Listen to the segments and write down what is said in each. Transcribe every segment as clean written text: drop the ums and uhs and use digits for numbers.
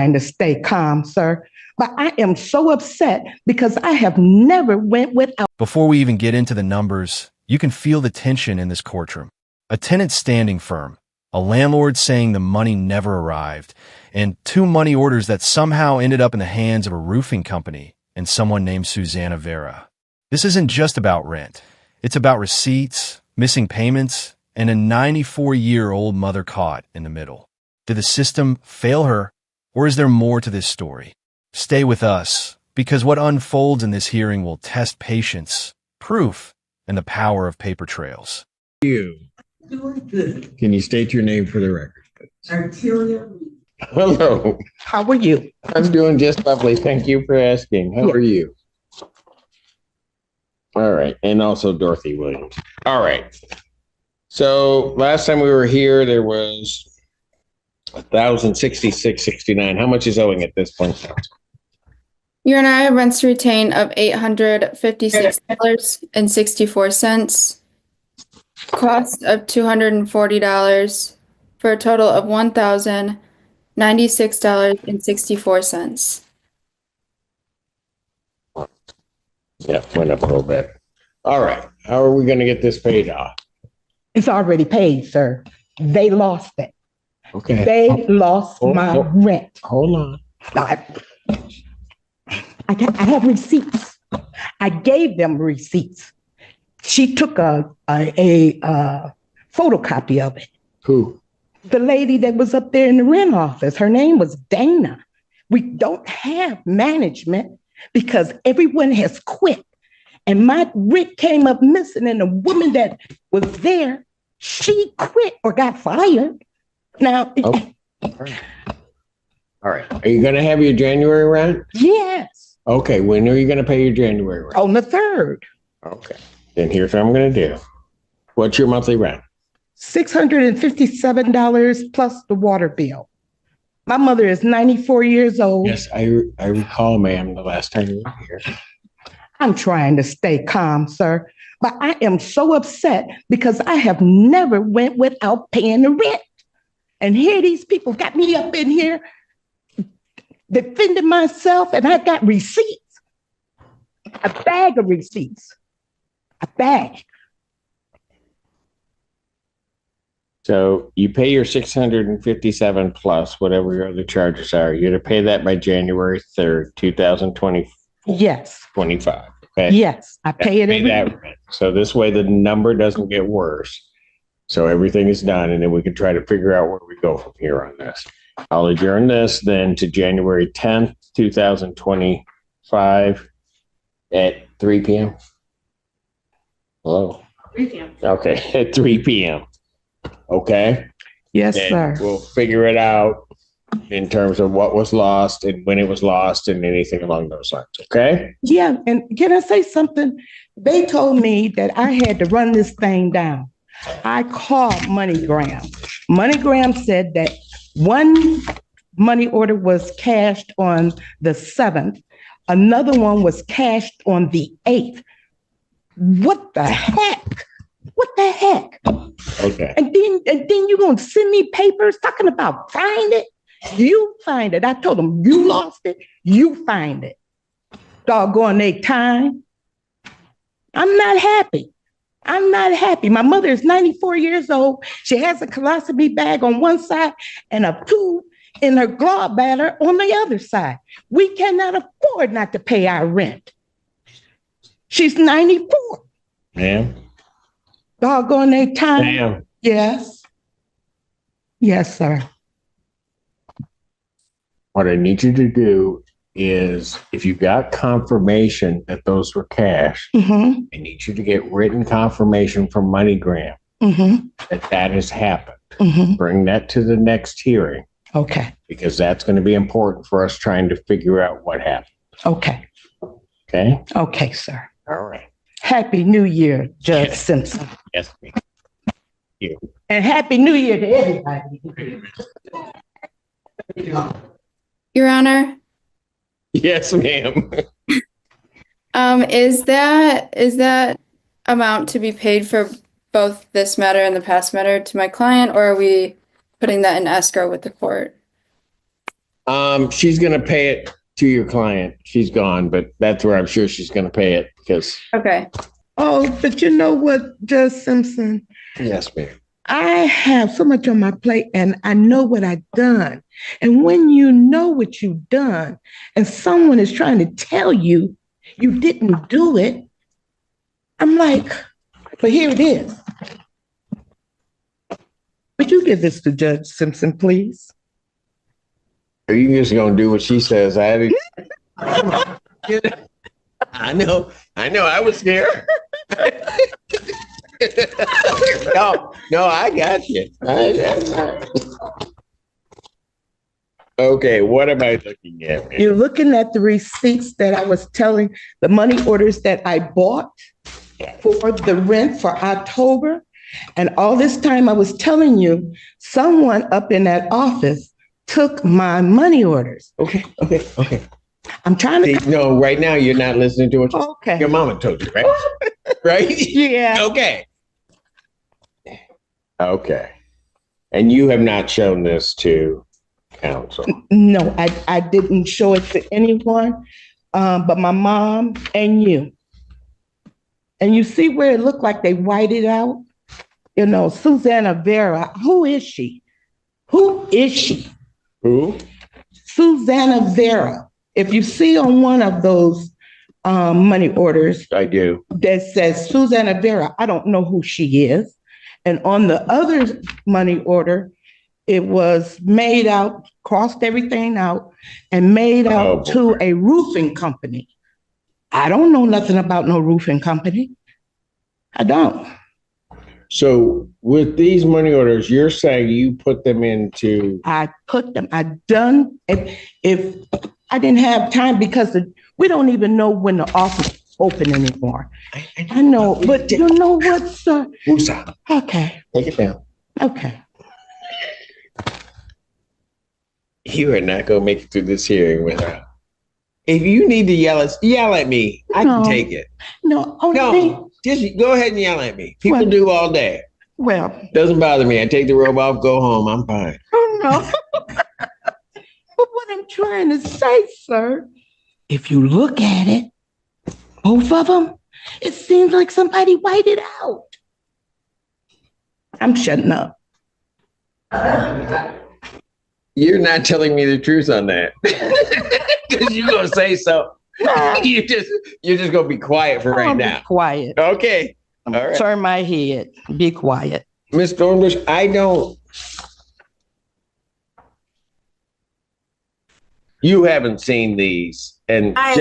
trying to stay calm, sir, but I am so upset because I have never went without. Before we even get into the numbers, you can feel the tension in this courtroom. A tenant standing firm, a landlord saying the money never arrived, and two money orders that somehow ended up in the hands of a roofing company and someone named Susanna Vera. This isn't just about rent. It's about receipts, missing payments, and a 94-year-old mother caught in the middle. Did the system fail her, or is there more to this story? Stay with us, because what unfolds in this hearing will test patience, proof, and the power of paper trails. You. Doing good. Can you state your name for the record? Arteria. Hello. How are you? I'm doing just lovely. Thank you for asking. How are you? All right. And also Dorothy Williams. All right. So last time we were here, there was $1,066.69. How much is owing at this point? Your Honor, I have rents to retain of $856.64, cost of $240, for a total of $1,096.64. Yeah, went up a little bit. All right. How are we going to get this paid off? It's already paid, sir. They lost it. Okay. They lost my rent. Hold on. I have receipts. I gave them receipts. She took a photocopy of it. Who? The lady that was up there in the rent office. Her name was Dana. We don't have management because everyone has quit. And my rent came up missing, and the woman that was there, she quit or got fired. Now, okay. All right. Are you going to have your January rent? Yes. Okay. When are you going to pay your January rent? On the 3rd. Okay. Then here's what I'm going to do. What's your monthly rent? $657 plus the water bill. My mother is 94 years old. Yes, I recall, ma'am, the last time you were here. I'm trying to stay calm, sir, but I am so upset because I have never went without paying the rent. And here these people got me up in here defending myself, and I got receipts. A bag of receipts. A bag. So you pay your $657 plus whatever your other charges are. You're going to pay that by January 3rd, 2020. Yes. 25. Okay. Yes, I pay it every that rent. So this way the number doesn't get worse. So everything is done, and then we can try to figure out where we go from here on this. I'll adjourn this then to January 10th, 2025 at 3 p.m. Hello? 3 p.m. Okay, at 3 p.m. Okay? Yes, and sir. We'll figure it out in terms of what was lost and when it was lost and anything along those lines. Okay? Yeah, and can I say something? They told me that I had to run this thing down. I called MoneyGram. MoneyGram said that one money order was cashed on the 7th. Another one was cashed on the 8th. What the heck? What the heck? Okay. And then you're going to send me papers talking about find it? You find it. I told them, you lost it, you find it. Doggone they time. I'm not happy. I'm not happy. My mother is 94 years old. She has a colostomy bag on one side and a tube in her gallbladder on the other side. We cannot afford not to pay our rent. She's 94. Ma'am? Doggone they time. Ma'am? Yes. Yes, sir. What I need you to do is, if you got confirmation that those were cash, I need you to get written confirmation from MoneyGram that has happened. Bring that to the next hearing. Okay. Because that's going to be important for us trying to figure out what happened. Okay. Okay? Okay, sir. All right. Happy New Year, Judge Simpson. Yes, ma'am. Thank you. And Happy New Year to everybody. Your Honor, Yes, ma'am. is that amount to be paid for both this matter and the past matter to my client, or are we putting that in escrow with the court? She's going to pay it to your client. She's gone, but that's where I'm sure she's going to pay it because. Okay. Oh, but you know what, Judge Simpson? Yes, ma'am. I have so much on my plate and I know what I've done. And when you know what you've done and someone is trying to tell you you didn't do it, I'm like, but here it is. Would you give this to Judge Simpson, please? Are you just going to do what she says? I know. I was scared. No, I got you. Okay, what am I looking at? You're looking at the receipts that I was telling, the money orders that I bought for the rent for October. And all this time I was telling you, someone up in that office took my money orders. Okay. I'm trying to. No, right now you're not listening to what your mama told you, right? Right? Yeah. Okay. And you have not shown this to counsel? No, I didn't show it to anyone, but my mom and you. And you see where it looked like they whited it out? You know, Susanna Vera, who is she? Who? Susanna Vera. If you see on one of those money orders, I do, that says Susanna Vera, I don't know who she is. And on the other money order, it was made out, crossed everything out, and made out to a roofing company. I don't know nothing about no roofing company. I don't. So with these money orders, you're saying you put them into? I put them, I done, if I didn't have time because we don't even know when the office is open anymore. I know, but you know what, sir? Musa. Okay. Take it down. Okay. You are not going to make it through this hearing without. If you need to yell at me. I can take it. No, just go ahead and yell at me. People do all day. Well, doesn't bother me. I take the robe off, go home. I'm fine. Oh no. But what I'm trying to say, sir, if you look at it, both of them, it seems like somebody whited out. I'm shutting up. You're not telling me the truth on that. Because you're going to say so. You're just going to be quiet for right now. Be quiet. Okay. All right. Turn my head. Be quiet. Ms. Dornbush, you haven't seen these. And I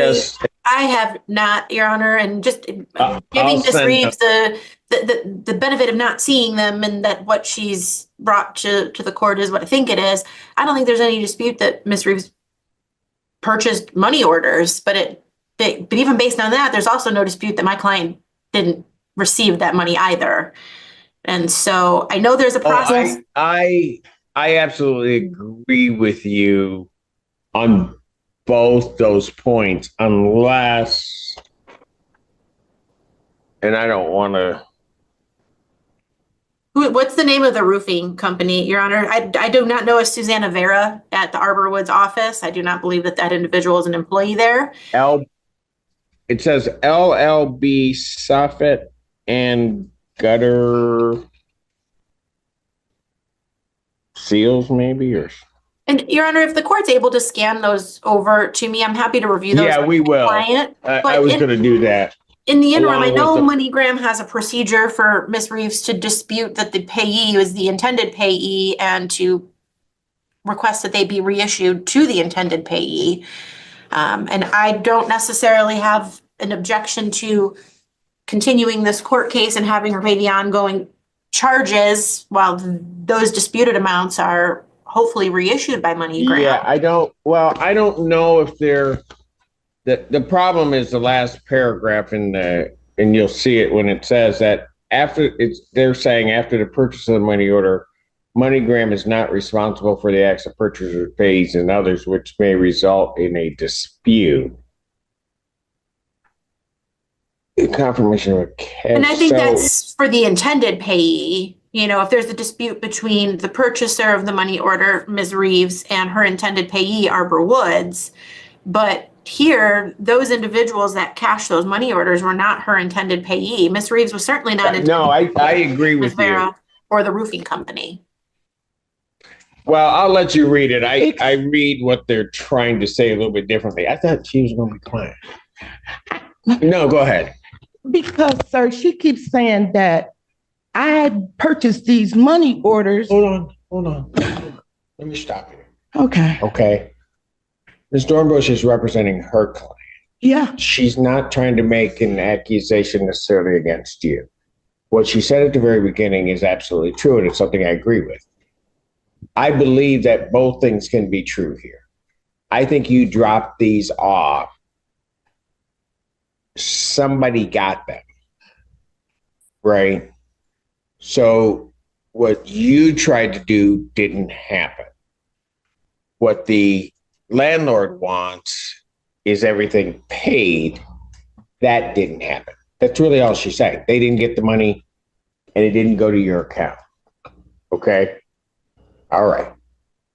have not, Your Honor, and just giving Ms. Reeves the benefit of not seeing them and that what she's brought to the court is what I think it is. I don't think there's any dispute that Ms. Reeves purchased money orders, but even based on that, there's also no dispute that my client didn't receive that money either. And so I know there's a process. I absolutely agree with you on both those points, unless, and I don't want to. What's the name of the roofing company, Your Honor? I do not know a Susanna Vera at the Arbor Woods office. I do not believe that individual is an employee there. It says LLB Soffit and Gutter Seals, maybe, or. And Your Honor, if the court's able to scan those over to me, I'm happy to review those. Yeah, we will. I was going to do that. In the interim, I know MoneyGram has a procedure for Ms. Reeves to dispute that the payee is the intended payee and to request that they be reissued to the intended payee. And I don't necessarily have an objection to continuing this court case and having her pay the ongoing charges while those disputed amounts are hopefully reissued by MoneyGram. Yeah, I don't know if the problem is the last paragraph and you'll see it when it says that they're saying after the purchase of the money order, MoneyGram is not responsible for the acts of purchaser pays and others which may result in a dispute. Confirmation of a cash. And I think that's for the intended payee. You know, if there's a dispute between the purchaser of the money order, Ms. Reeves, and her intended payee, Arbor Woods. But here, those individuals that cashed those money orders were not her intended payee. Ms. Reeves was certainly not intended. No, I agree Ms. with you. Vera or the roofing company. Well, I'll let you read it. I read what they're trying to say a little bit differently. I thought she was going to be quiet. No, go ahead. Because, sir, she keeps saying that I purchased these money orders. Hold on. Let me stop you. Okay. Okay. Ms. Dornbush is representing her client. Yeah. She's not trying to make an accusation necessarily against you. What she said at the very beginning is absolutely true, and it's something I agree with. I believe that both things can be true here. I think you dropped these off. Somebody got them, right? So what you tried to do didn't happen. What the landlord wants is everything paid. That didn't happen. That's really all she's saying. They didn't get the money and it didn't go to your account. Okay? All right.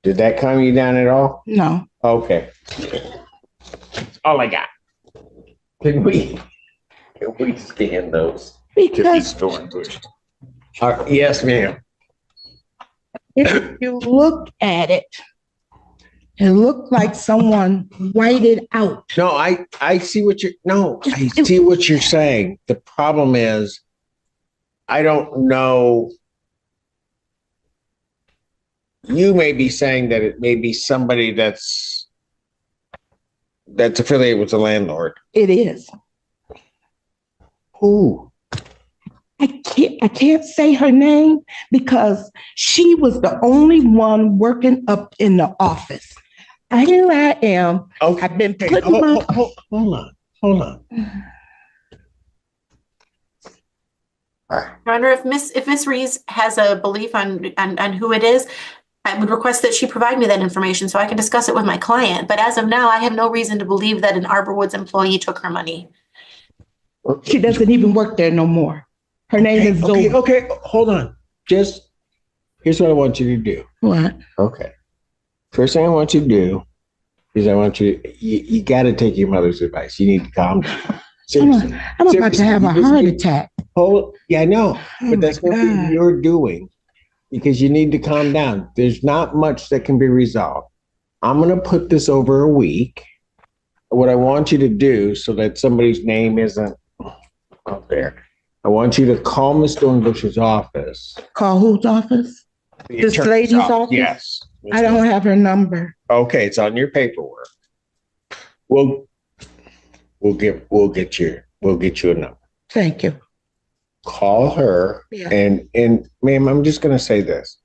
Did that calm you down at all? No. Okay. That's all I got. Can we scan those? Because Yes, ma'am. if you look at it, it looked like someone whited out. No, I see what I see what you're saying. The problem is, I don't know. You may be saying that it may be somebody that's affiliated with the landlord. It is. Who? I can't say her name because she was the only one working up in the office. Here I am. Okay. I've been putting Hold on. I wonder if Miss Reeves has a belief on who it is. I would request that she provide me that information so I can discuss it with my client. But as of now, I have no reason to believe that an Arbor Woods employee took her money. She doesn't even work there no more. Her name is Zoe. Okay, hold on. Just here's what I want you to do. What? Okay. First thing I want you to do is you got to take your mother's advice. You need to calm down. Seriously. I'm about to have a heart attack. Yeah, I know. But that's my nothing God. you're doing because you need to calm down. There's not much that can be resolved. I'm going to put this over a week. What I want you to do so that somebody's name isn't up there, I want you to call Miss Dornbush's office. Call whose office? The This attorney's lady's office? Yes. I don't have her number. Okay, it's on your paperwork. We'll get you a number. Thank you. Call her. Yeah. And ma'am, I'm just gonna say this.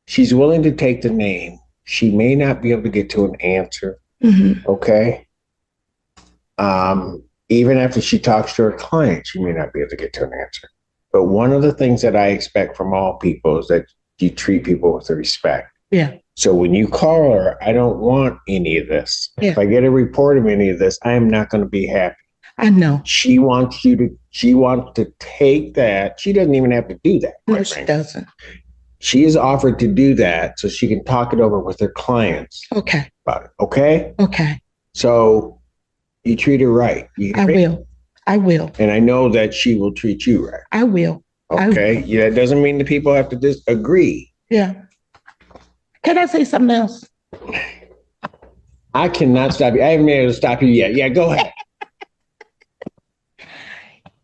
She's willing to take the name. She may not be able to get to an answer. Mm-hmm. Okay. Even after she talks to her client, she may not be able to get to an answer. But one of the things that I expect from all people is that you treat people with respect. Yeah. So when you call her, I don't want any of this. Yeah. If I get a report of any of this, I am not going to be happy. I know. She wants to take that. She doesn't even have to do that. No, quite she frankly. doesn't. She has offered to do that so she can talk it over with her clients Okay. about it. Okay. Okay. So you treat her right. I will. I will. And I know that she will treat you right. I will. Okay. Yeah. It doesn't mean that people have to disagree. Yeah. Can I say something else? I cannot stop you. I haven't been able to stop you yet. Yeah. Go ahead.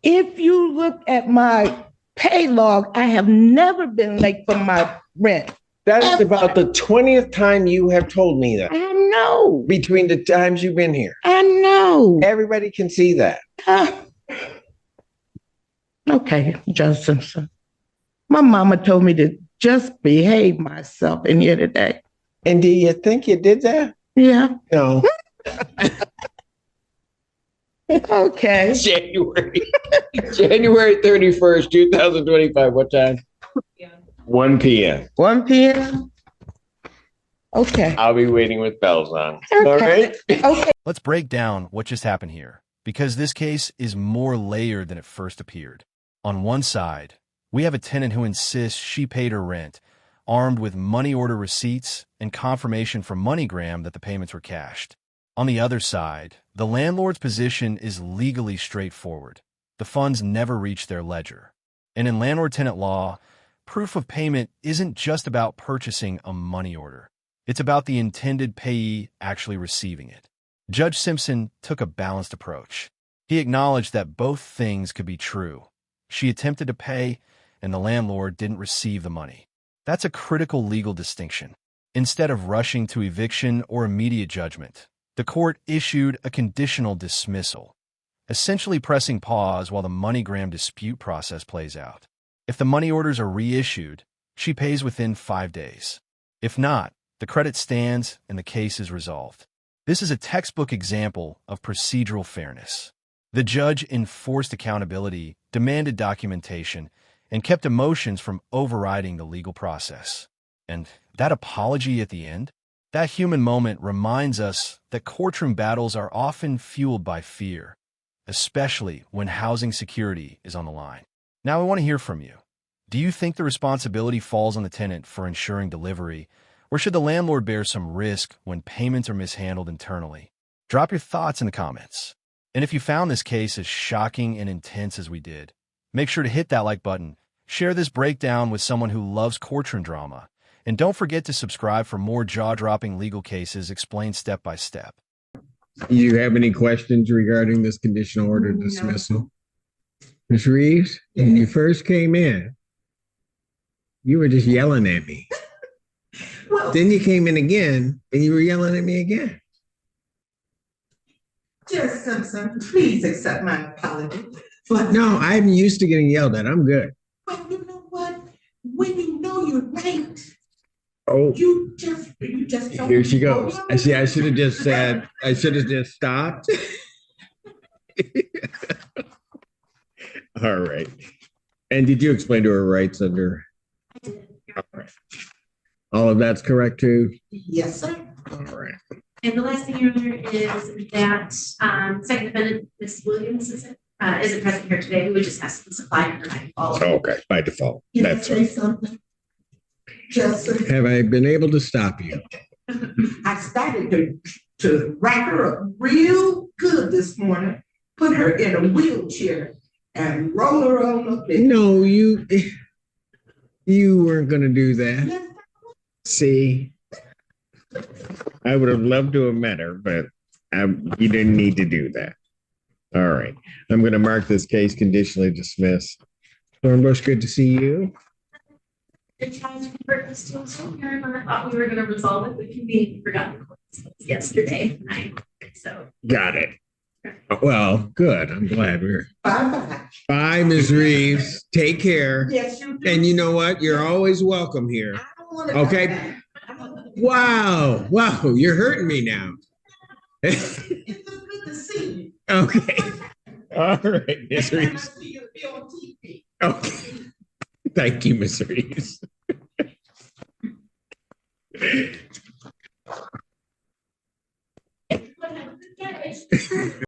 If you look at my pay log, I have never been late for my rent. That is about the 20th time you have told me that. I know. Between the times you've been here. I know. Everybody can see that. Okay, Judge Simpson. My mama told me to just behave myself in here today. And do you think you did that? Yeah. No. Okay. January 31st, 2025. What time? 1 p.m. 1 p.m. Okay. I'll be waiting with bells on. Okay. All right. Okay. Let's break down what just happened here, because this case is more layered than it first appeared. On one side, We have a tenant who insists she paid her rent, armed with money order receipts and confirmation from MoneyGram that the payments were cashed. On the other side, the landlord's position is legally straightforward. The funds never reach their ledger. And in landlord-tenant law, proof of payment isn't just about purchasing a money order. It's about the intended payee actually receiving it. Judge Simpson took a balanced approach. He acknowledged that both things could be true. She attempted to pay, and the landlord didn't receive the money. That's a critical legal distinction. Instead of rushing to eviction or immediate judgment, the court issued a conditional dismissal, essentially pressing pause while the MoneyGram dispute process plays out. If the money orders are reissued, she pays within 5 days. If not, the credit stands and the case is resolved. This is a textbook example of procedural fairness. The judge enforced accountability, demanded documentation, and kept emotions from overriding the legal process. And that apology at the end, that human moment reminds us that courtroom battles are often fueled by fear, especially when housing security is on the line. Now I want to hear from you. Do you think the responsibility falls on the tenant for ensuring delivery, or should the landlord bear some risk when payments are mishandled internally? Drop your thoughts in the comments. And if you found this case as shocking and intense as we did, make sure to hit that like button, share this breakdown with someone who loves courtroom drama, and don't forget to subscribe for more jaw-dropping legal cases explained step by step. Do you have any questions regarding this conditional order dismissal? Ms. Reeves, when you first came in, you were just yelling at me. Well, Then you came in again and you were yelling at me again. Judge Simpson, please accept my apology. But No, I'm used to getting yelled at. I'm good. But you know what? When you know you're right, Oh, you just don't. here she goes. I see. I should have just said, I should have just stopped. All right. And did you explain to her rights under? All right. All of that's correct too? Yes, sir. All right. And the last thing, Your Honor, is that second defendant, Ms. Williams, isn't present here today. We would just ask the supplier to follow. Okay, by default. Can I That's say right. something? Just Have I been able to stop you? I started to wrap her up real good this morning, put her in a wheelchair and roll her on up there. No, you weren't going to do that. See, I would have loved to have met her, but you didn't need to do that. All right. I'm going to mark this case conditionally dismissed. Thornbush, good to see you. They're trying to convert this to a Zoom hearing. I thought we were going to resolve it. We convened, forgot yesterday night. So Got it. Well, good. I'm glad we're. Bye-bye. Bye, Ms. Reeves. Take care. Yes, you do. And you know what? You're always welcome here. I don't want to. Okay. Wow. Wow. You're hurting me now. It's just good to see you. Okay. All right, Ms. Next time I Reeves. see you, it'll be on TV. Okay. Thank you, Ms. Reeves.